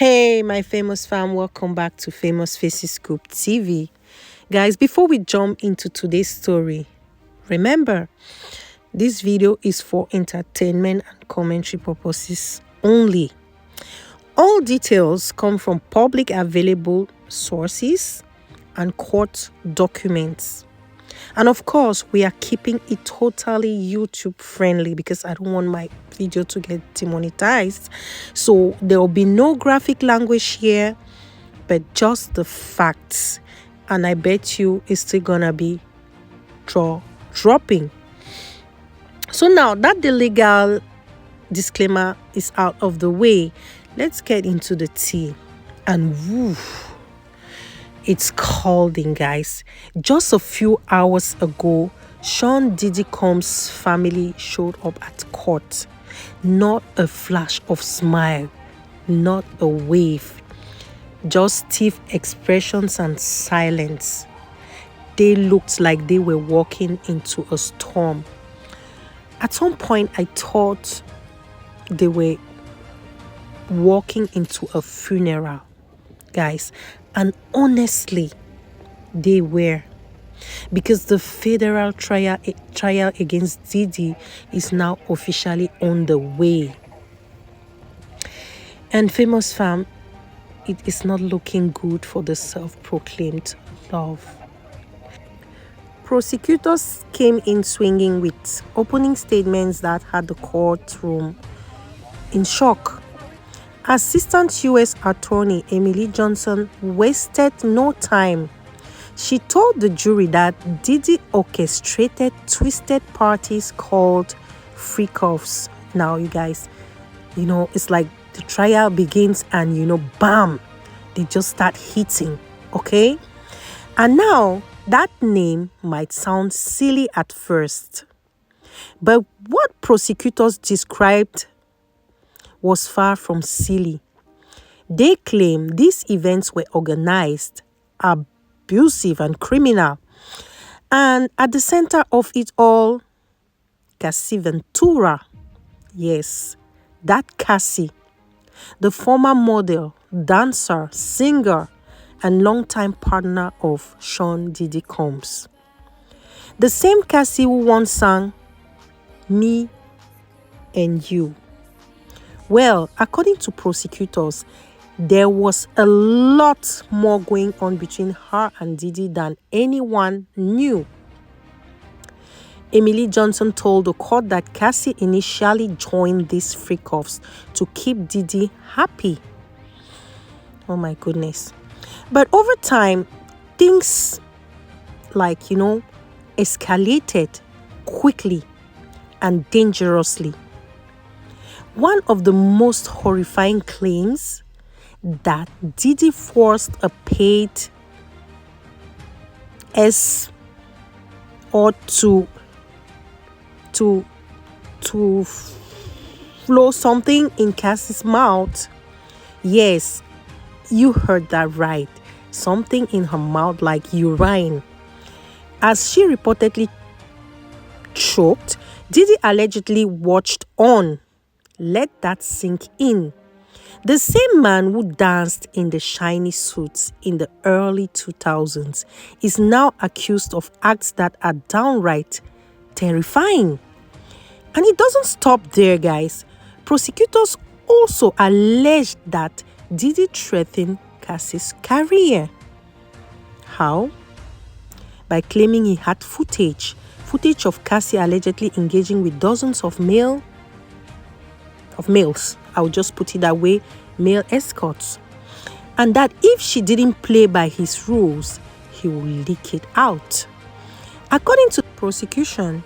Hey, my famous fam, welcome back to Famous Faces Scoop TV. Guys, before we jump into today's story, remember, this video is for entertainment and commentary purposes only. All details come from public available sources and court documents. And of course, we are keeping it totally YouTube friendly because I don't want my video to get demonetized. So there will be no graphic language here, but just the facts. And I bet you it's still gonna be dropping. So now that the legal disclaimer is out of the way, let's get into the tea. And woo, it's calling, guys. Just a few hours ago, Sean Diddy Combs' family showed up at court. Not a flash of smile, not a wave, just stiff expressions and silence. They looked like they were walking into a storm. At some point, I thought they were walking into a funeral, guys. And honestly, they were. Because the federal trial against Diddy is now officially on the way. And famous fam, it is not looking good for the self-proclaimed love. Prosecutors came in swinging with opening statements that had the courtroom in shock. Assistant U.S. Attorney Emily Johnson wasted no time. She told the jury that Diddy orchestrated twisted parties called freak-offs. Now, you guys, it's like the trial begins and, bam, they just start hitting, okay? And now, that name might sound silly at first. But what prosecutors described was far from silly. They claim these events were organized, abusive, and criminal. And at the center of it all, Cassie Ventura. Yes, that Cassie, the former model, dancer, singer, and longtime partner of Sean Diddy Combs. The same Cassie who once sang Me and You. Well, according to prosecutors, there was a lot more going on between her and Diddy than anyone knew. Emily Johnson told the court that Cassie initially joined these freak-offs to keep Diddy happy. Oh my goodness. But over time, things escalated quickly and dangerously. One of the most horrifying claims that Diddy forced a paid or to flow something in Cassie's mouth. Yes, you heard that right. Something in her mouth like urine. As she reportedly choked, Diddy allegedly watched on. Let that sink in. The same man who danced in the shiny suits in the early 2000s is now accused of acts that are downright terrifying. And it doesn't stop there, guys. Prosecutors also alleged that Diddy threatened Cassie's career. How? By claiming he had footage of Cassie allegedly engaging with dozens of males, I'll just put it that way, male escorts. And that if she didn't play by his rules, he will leak it out. According to the prosecution,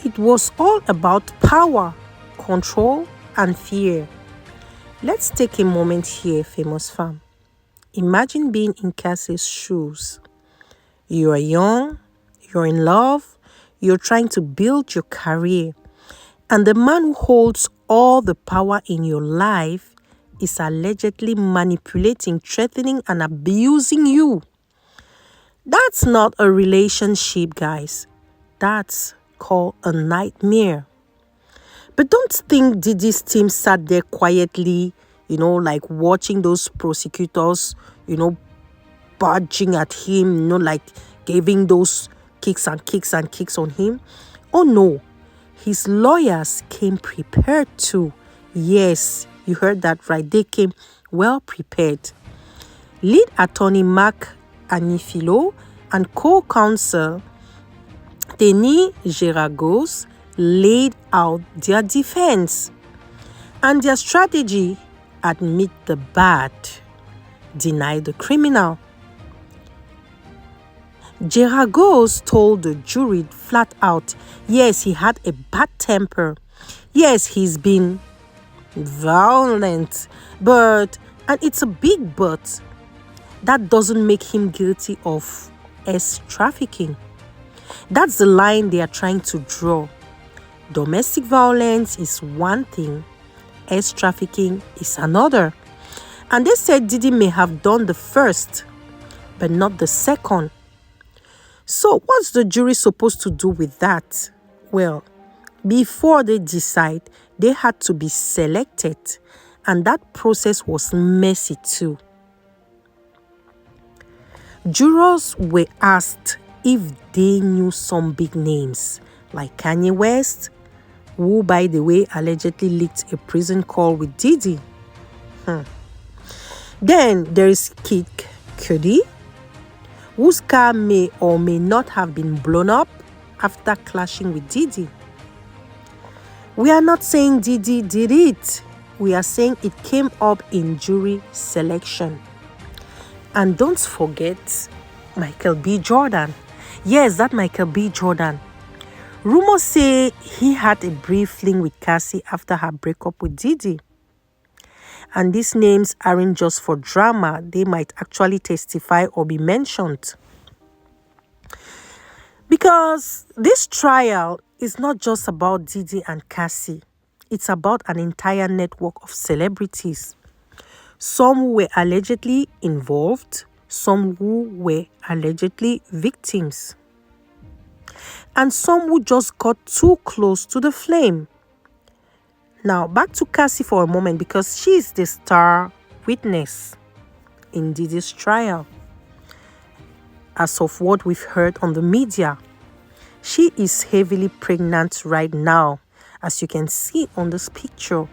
it was all about power, control, and fear. Let's take a moment here, famous fam. Imagine being in Cassie's shoes. You are young, you're in love, you're trying to build your career. And the man who holds all the power in your life is allegedly manipulating, threatening, and abusing you. That's not a relationship, guys. That's called a nightmare. But don't think Diddy's team sat there quietly, like watching those prosecutors, barging at him, like giving those kicks and kicks and kicks on him. Oh no, his lawyers came prepared too. Yes, you heard that right. They came well prepared. Lead attorney Mark Anifilo and co-counsel Denis Geragos laid out their defense. And their strategy: admit the bad, deny the criminal. Geragos told the jury flat out, yes, he had a bad temper. Yes, he's been violent. And it's a big but, that doesn't make him guilty of trafficking. That's the line they are trying to draw. Domestic violence is one thing, trafficking is another. And they said Diddy may have done the first, but not the second. So what's the jury supposed to do with that? Well, before they decide, they had to be selected, and that process was messy too. Jurors were asked if they knew some big names, like Kanye West, who, by the way, allegedly leaked a prison call with Diddy. Then there is Kid Cudi, whose car may or may not have been blown up after clashing with Diddy. We are not saying Diddy did it. We are saying it came up in jury selection. And don't forget Michael B. Jordan. Yes, that Michael B. Jordan. Rumors say he had a brief fling with Cassie after her breakup with Diddy. And these names aren't just for drama. They might actually testify or be mentioned. Because this trial is not just about Diddy and Cassie. It's about an entire network of celebrities. Some who were allegedly involved, some who were allegedly victims, and some who just got too close to the flame. Now, back to Cassie for a moment, because she is the star witness in Diddy's trial. As of what we've heard on the media, she is heavily pregnant right now. As you can see on this picture,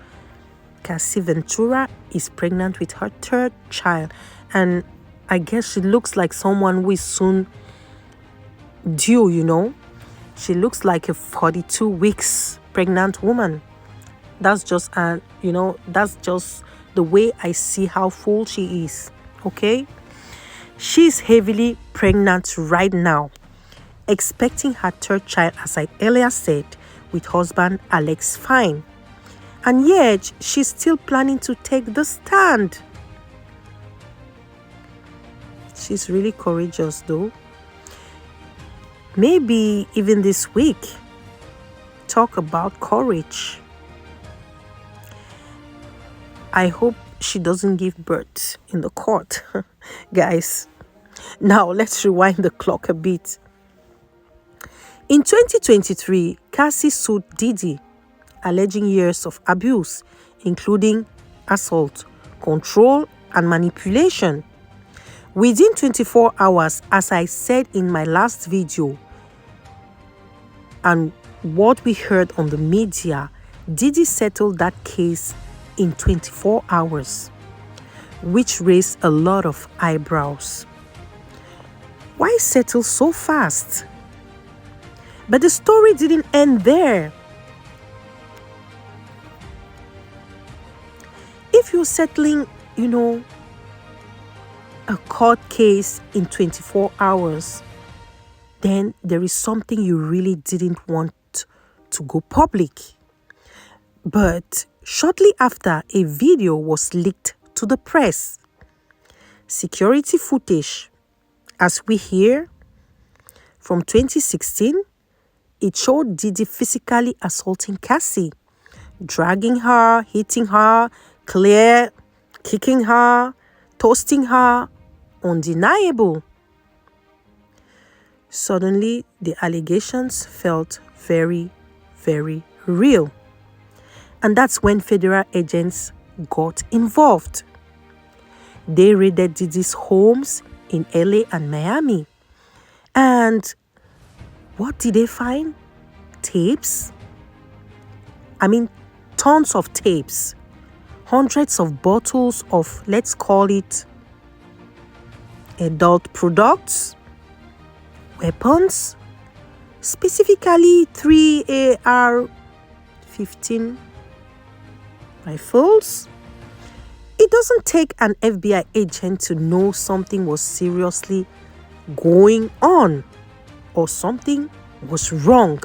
Cassie Ventura is pregnant with her third child. And I guess she looks like someone who is soon due, She looks like a 42 weeks pregnant woman. That's just, that's just the way I see how full she is, okay? She's heavily pregnant right now, expecting her third child, as I earlier said, with husband Alex Fine. And yet, she's still planning to take the stand. She's really courageous, though. Maybe even this week, talk about courage. I hope she doesn't give birth in the court. Guys, now let's rewind the clock a bit. In 2023, Cassie sued Diddy, alleging years of abuse, including assault, control, and manipulation. Within 24 hours, as I said in my last video, and what we heard on the media, Diddy settled that case in 24 hours, which raised a lot of eyebrows. Why settle so fast? But the story didn't end there. If you're settling, a court case in 24 hours, then there is something you really didn't want to go public. But shortly after, a video was leaked to the press. Security footage, as we hear, from 2016, it showed Diddy physically assaulting Cassie, dragging her, hitting her, kicking her, toasting her. Undeniable. Suddenly, the allegations felt very, very real. And that's when federal agents got involved. They raided Diddy's homes in LA and Miami. And what did they find? Tapes? I mean, tons of tapes. Hundreds of bottles of, let's call it, adult products, weapons, specifically 3 AR-15 rifles. It doesn't take an FBI agent to know something was seriously going on or something was wrong.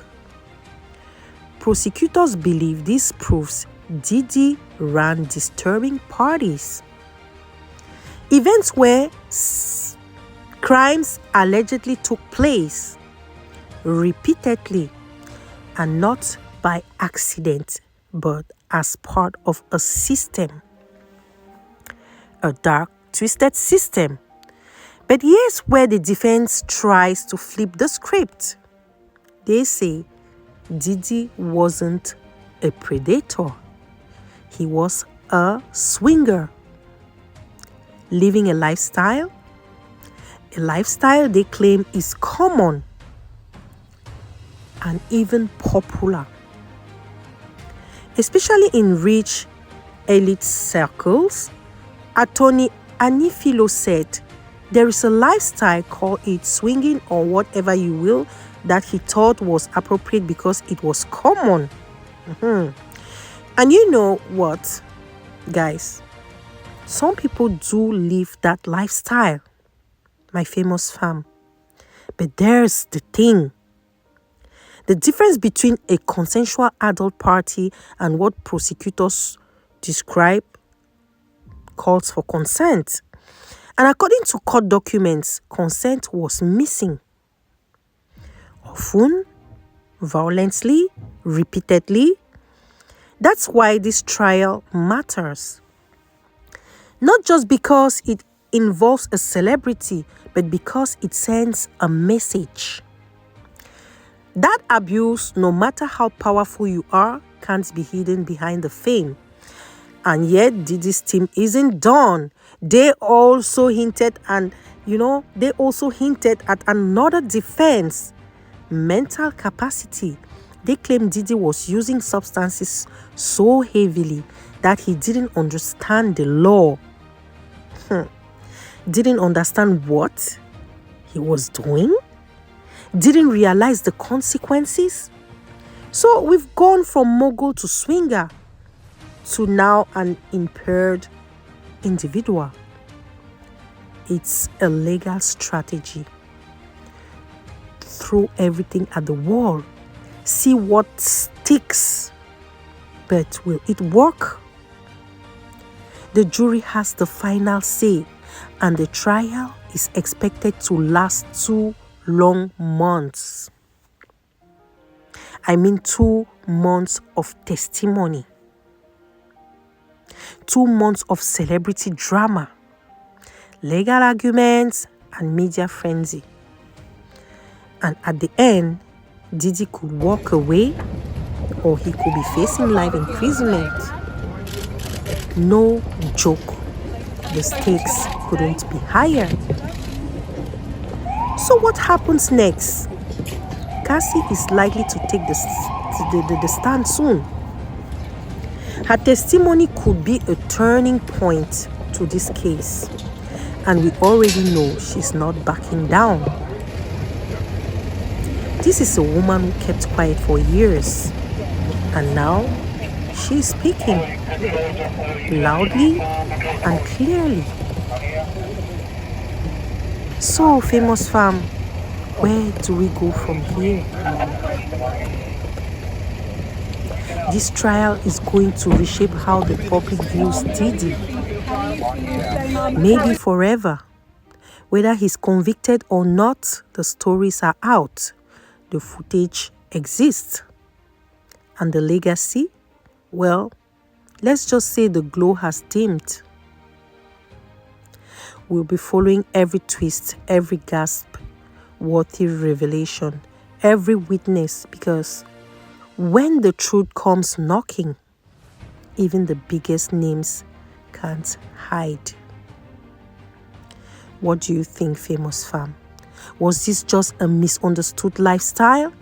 Prosecutors believe this proves Diddy ran disturbing parties. Events where crimes allegedly took place repeatedly and not by accident but as part of a system. A dark, twisted system. But here's where the defense tries to flip the script. They say Diddy wasn't a predator. He was a swinger, living a lifestyle they claim is common and even popular, especially in rich elite circles. Attorney Anifilo said there is a lifestyle, call it swinging or whatever you will, that he thought was appropriate because it was common. And you know what, guys? Some people do live that lifestyle, my famous fam. But there's the thing. The difference between a consensual adult party and what prosecutors describe calls for consent. And according to court documents, consent was missing. Often, violently, repeatedly. That's why this trial matters. Not just because it involves a celebrity, but because it sends a message. That abuse, no matter how powerful you are, can't be hidden behind the fame. And yet, Diddy's team isn't done. They also hinted at another defense, mental capacity. They claim Diddy was using substances so heavily that he didn't understand the law. Didn't understand what he was doing. Didn't realize the consequences. So we've gone from mogul to swinger to now an impaired individual. It's a legal strategy. Throw everything at the wall. See what sticks. But will it work? The jury has the final say, and the trial is expected to last 2 long months. I mean 2 months of testimony. 2 months of celebrity drama, legal arguments, and media frenzy. And at the end, Diddy could walk away or he could be facing life imprisonment. No joke. The stakes couldn't be higher. So what happens next? Cassie is likely to take the stand soon. Her testimony could be a turning point to this case. And we already know she's not backing down. This is a woman who kept quiet for years. And now she's speaking loudly and clearly. So, famous fam, where do we go from here? This trial is going to reshape how the public views Diddy. Maybe forever. Whether he's convicted or not, the stories are out. The footage exists. And the legacy? Well, let's just say the glow has dimmed. We'll be following every twist, every gasp, worthy revelation, every witness, because when the truth comes knocking, even the biggest names can't hide. What do you think, Famous Fam? Was this just a misunderstood lifestyle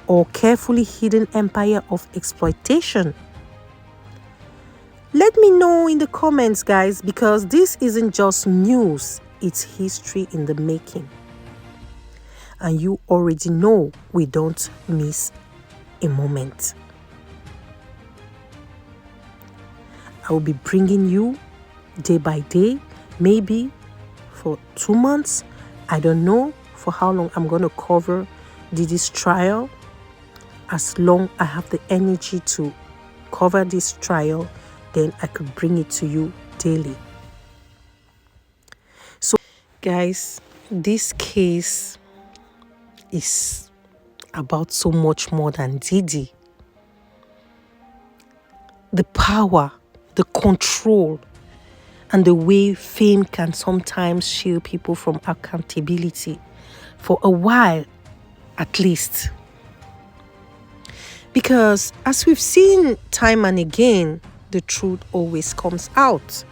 or carefully hidden empire of exploitation? Let me know in the comments, guys, because this isn't just news, it's history in the making. And you already know we don't miss a moment. I will be bringing you day by day, maybe for 2 months. I don't know for how long I'm going to cover Diddy's trial. As long as I have the energy to cover this trial, then I could bring it to you daily. So, guys, this case is about so much more than Diddy. The power, the control, and the way fame can sometimes shield people from accountability for a while, at least. Because as we've seen time and again, the truth always comes out.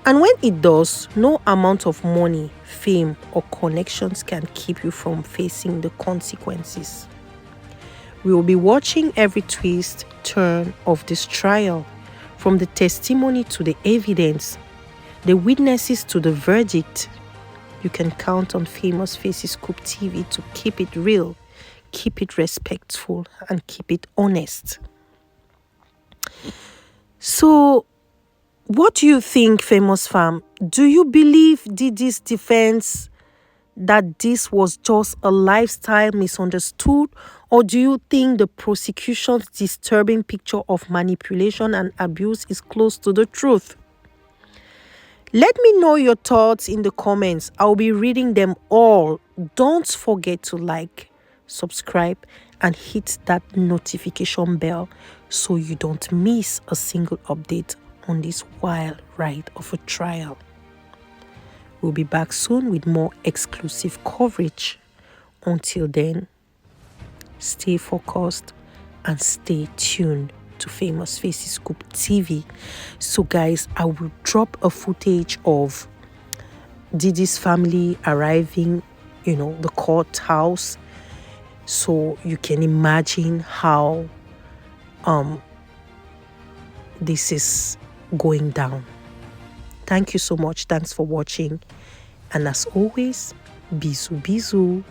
And when it does, no amount of money, fame, or connections can keep you from facing the consequences. We will be watching every twist, turn of this trial, from the testimony to the evidence, the witnesses to the verdict. You can count on Famous Faces Scoop TV to keep it real, keep it respectful, and keep it honest. So, what do you think, Famous Fam? Do you believe Diddy's defense that this was just a lifestyle misunderstood? Or do you think the prosecution's disturbing picture of manipulation and abuse is close to the truth? Let me know your thoughts in the comments. I'll be reading them all. Don't forget to like, subscribe, and hit that notification bell so you don't miss a single update on this wild ride of a trial. We'll be back soon with more exclusive coverage. Until then, stay focused and stay tuned to Famous Faces Scoop TV. So guys, I will drop a footage of Diddy's family arriving, the courthouse, so you can imagine how this is going down. Thank you so much. Thanks for watching. And as always, bisous, bisous.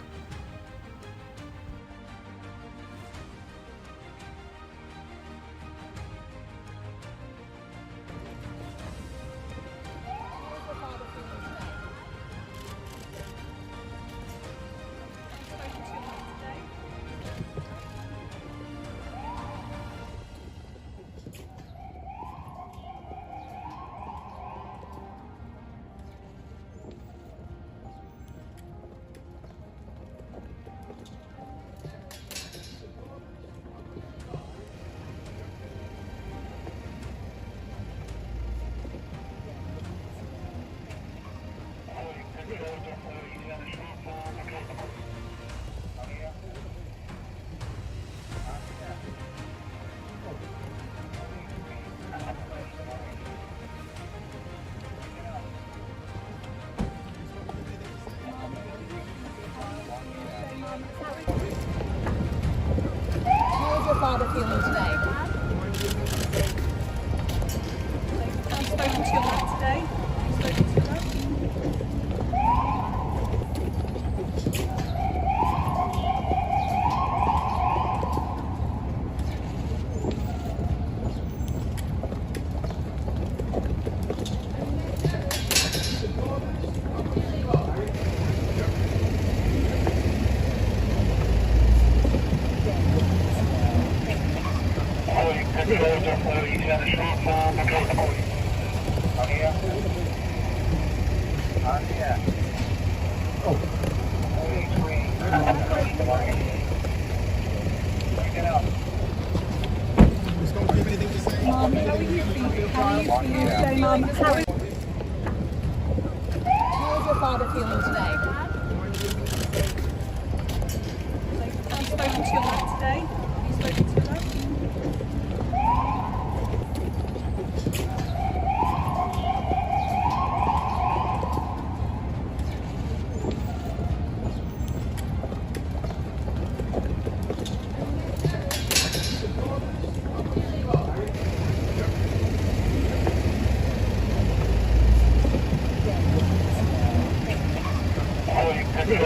How's your father feeling today? Have you spoken to your mum today? Have you spoken to your mum? Mum, how are you feeling? Mum, how's your father feeling today? Have you spoken to your mum today? Have you spoken to your mum? Mum,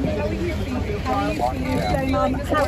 how are you feeling? How are you feeling?